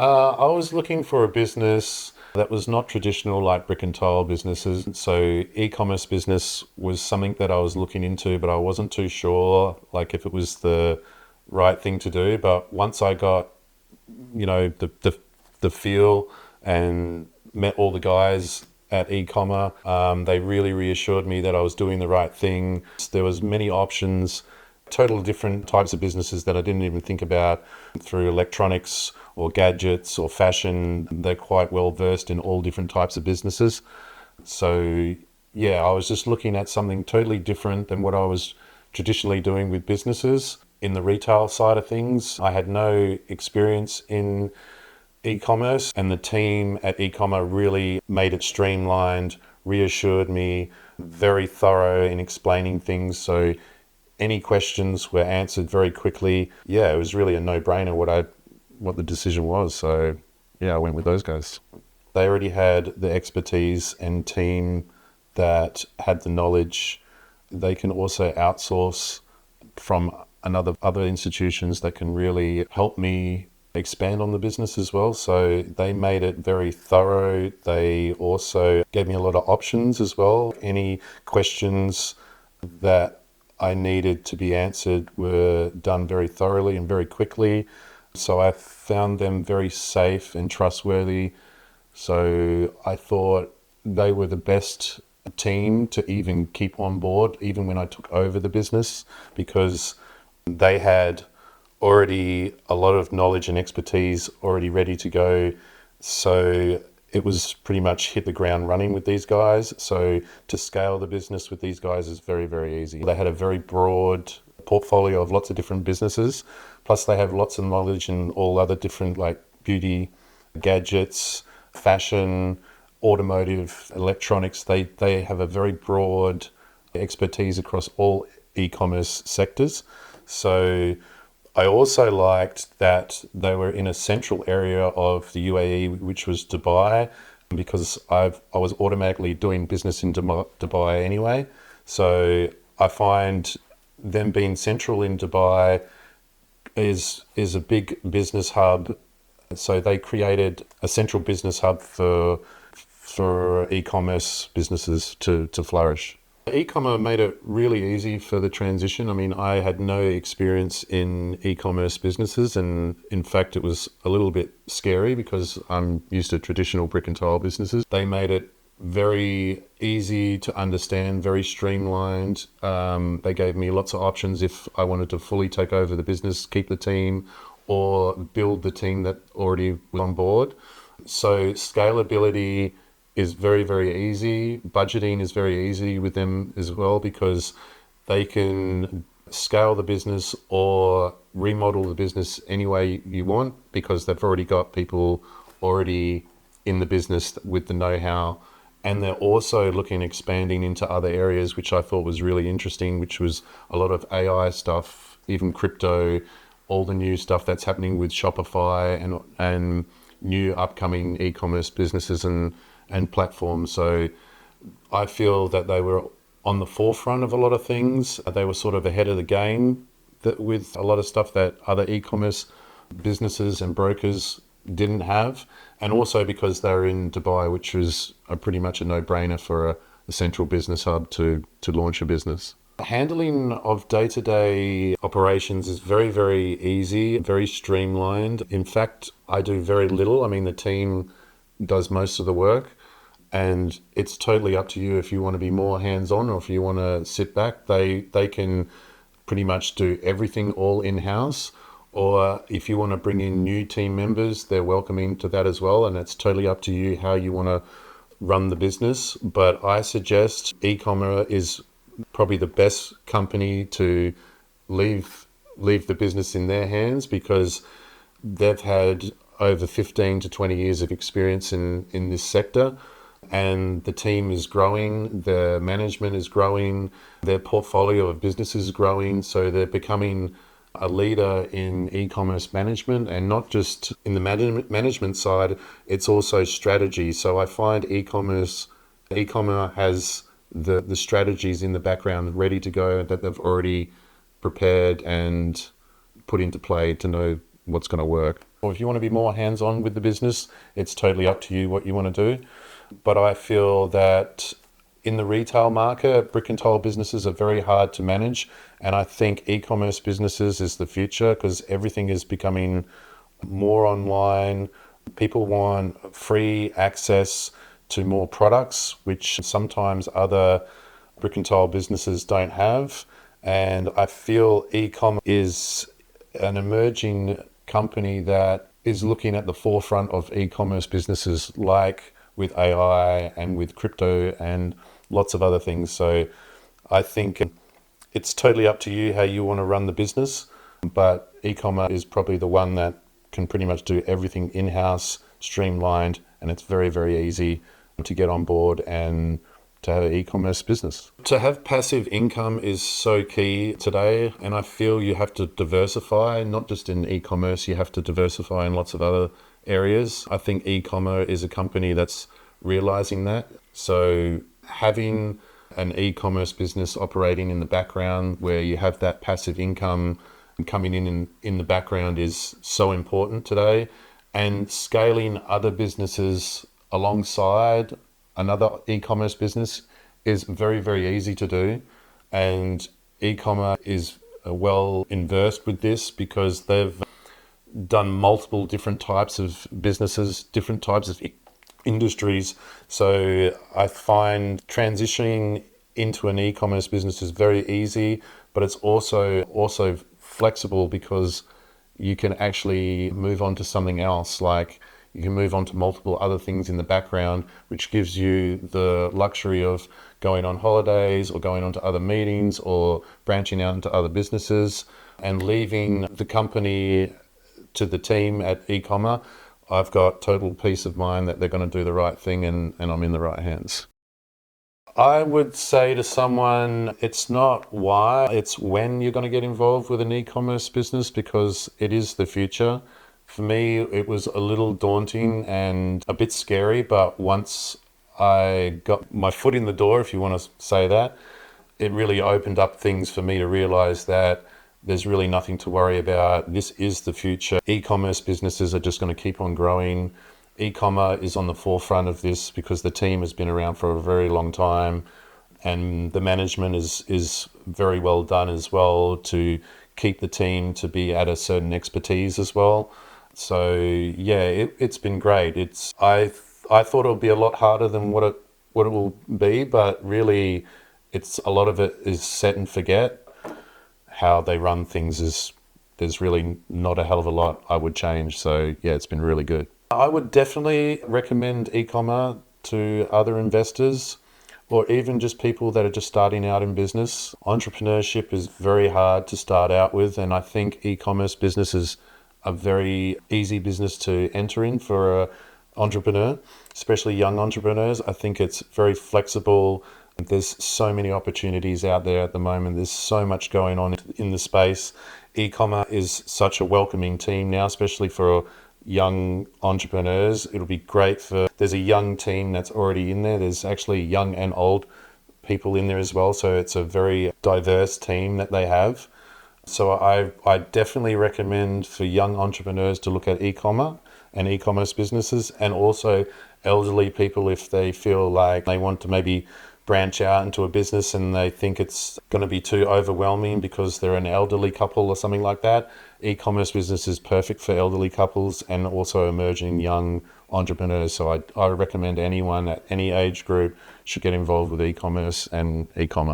I was looking for a business that was not traditional like brick and tile businesses. So e-commerce business was something that I was looking into, but I wasn't too sure like if it was the right thing to do. But once I got, the feel and met all the guys at e-commerce, they really reassured me that I was doing the right thing. There was many options, totally different types of businesses that I didn't even think about through electronics or gadgets or fashion. They're quite well versed in all different types of businesses. So yeah, I was just looking at something totally different than what I was traditionally doing with businesses in the retail side of things. I had no experience in e-commerce, and the team at e-commerce really made it streamlined, reassured me, very thorough in explaining things. So any questions were answered very quickly. Yeah, it was really a no-brainer what the decision was. So yeah, I went with those guys. They already had the expertise and team that had the knowledge. They can also outsource from other institutions that can really help me expand on the business as well. So they made it very thorough. They also gave me a lot of options as well. Any questions that I needed to be answered were done very thoroughly and very quickly. So I found them very safe and trustworthy. So I thought they were the best team to even keep on board, even when I took over the business, because they had already a lot of knowledge and expertise already ready to go. So it was pretty much hit the ground running with these guys. So to scale the business with these guys is very, very easy. They had a very broad portfolio of lots of different businesses. Plus they have lots of knowledge in all other different like beauty, gadgets, fashion, automotive, electronics. They have a very broad expertise across all e-commerce sectors. So I also liked that they were in a central area of the UAE, which was Dubai, because I was automatically doing business in Dubai anyway. So I find them being central in Dubai is a big business hub. So they created a central business hub for e-commerce businesses to flourish. E-commerce made it really easy for the transition. I mean, I had no experience in e-commerce businesses, and in fact, it was a little bit scary because I'm used to traditional brick and tile businesses. They made it very easy to understand, very streamlined. They gave me lots of options if I wanted to fully take over the business, keep the team, or build the team that already was on board. So scalability is very, very easy. Budgeting is very easy with them as well, because they can scale the business or remodel the business any way you want, because they've already got people already in the business with the know-how. And they're also looking at expanding into other areas, which I thought was really interesting, which was a lot of AI stuff, even crypto, all the new stuff that's happening with Shopify and new upcoming e-commerce businesses and platforms. So I feel that they were on the forefront of a lot of things. They were sort of ahead of the game with a lot of stuff that other e-commerce businesses and brokers didn't have. And also because they're in Dubai, which was pretty much a no-brainer for a central business hub to launch a business. Handling of day-to-day operations is very, very easy, very streamlined. In fact, I do very little. I mean, the team does most of the work, and it's totally up to you if you want to be more hands-on or if you want to sit back. They can pretty much do everything all in-house, or if you want to bring in new team members, they're welcoming to that as well, and it's totally up to you how you want to run the business. But I suggest e-commerce is probably the best company to leave the business in their hands, because they've had over 15 to 20 years of experience in this sector, and the team is growing, the management is growing, their portfolio of businesses is growing. So they're becoming a leader in e-commerce management, and not just in the management side, it's also strategy. So I find e-commerce has the strategies in the background ready to go that they've already prepared and put into play to know what's going to work. Or if you want to be more hands-on with the business, it's totally up to you what you want to do. But I feel that in the retail market, brick and tile businesses are very hard to manage. And I think e-commerce businesses is the future because everything is becoming more online. People want free access to more products, which sometimes other brick and tile businesses don't have. And I feel e-commerce is an emerging company that is looking at the forefront of e-commerce businesses, like with AI and with crypto and lots of other things. So I think it's totally up to you how you want to run the business, but e-commerce is probably the one that can pretty much do everything in-house, streamlined, and it's very, very easy to get on board and to have an e-commerce business. To have passive income is so key today, and I feel you have to diversify, not just in e-commerce, you have to diversify in lots of other areas. I think e-commerce is a company that's realizing that. So having an e-commerce business operating in the background where you have that passive income coming in the background is so important today. And scaling other businesses alongside another e-commerce business is very, very easy to do. And e-commerce is well versed with this because they've done multiple different types of businesses, different types of industries. So I find transitioning into an e-commerce business is very easy, but it's also flexible because you can actually move on to something else. Like you can move on to multiple other things in the background, which gives you the luxury of going on holidays or going on to other meetings or branching out into other businesses and leaving the company to the team at e-commerce. I've got total peace of mind that they're going to do the right thing and I'm in the right hands. I would say to someone, it's not why, it's when you're going to get involved with an e-commerce business because it is the future. For me, it was a little daunting and a bit scary, but once I got my foot in the door, if you want to say that, it really opened up things for me to realize that there's really nothing to worry about. This is the future. E-commerce businesses are just going to keep on growing. E-commerce is on the forefront of this because the team has been around for a very long time and the management is very well done as well to keep the team to be at a certain expertise as well. So yeah, it's been great. I thought it would be a lot harder than what it will be, but really it's a lot of it is set and forget. How they run things there's really not a hell of a lot I would change. So yeah, it's been really good. I would definitely recommend e-commerce to other investors or even just people that are just starting out in business. Entrepreneurship is very hard to start out with, and I think e-commerce business is a very easy business to enter in for an entrepreneur, especially young entrepreneurs. I think it's very flexible. There's so many opportunities out there at the moment. There's so much going on in the space. E-commerce is such a welcoming team now, especially for young entrepreneurs. It'll be great there's a young team that's already in there. There's actually young and old people in there as well. So it's a very diverse team that they have. So I definitely recommend for young entrepreneurs to look at e-commerce and e-commerce businesses, and also elderly people if they feel like they want to maybe branch out into a business and they think it's going to be too overwhelming because they're an elderly couple or something like that. E-commerce business is perfect for elderly couples and also emerging young entrepreneurs. So I recommend anyone at any age group should get involved with e-commerce and e-commerce.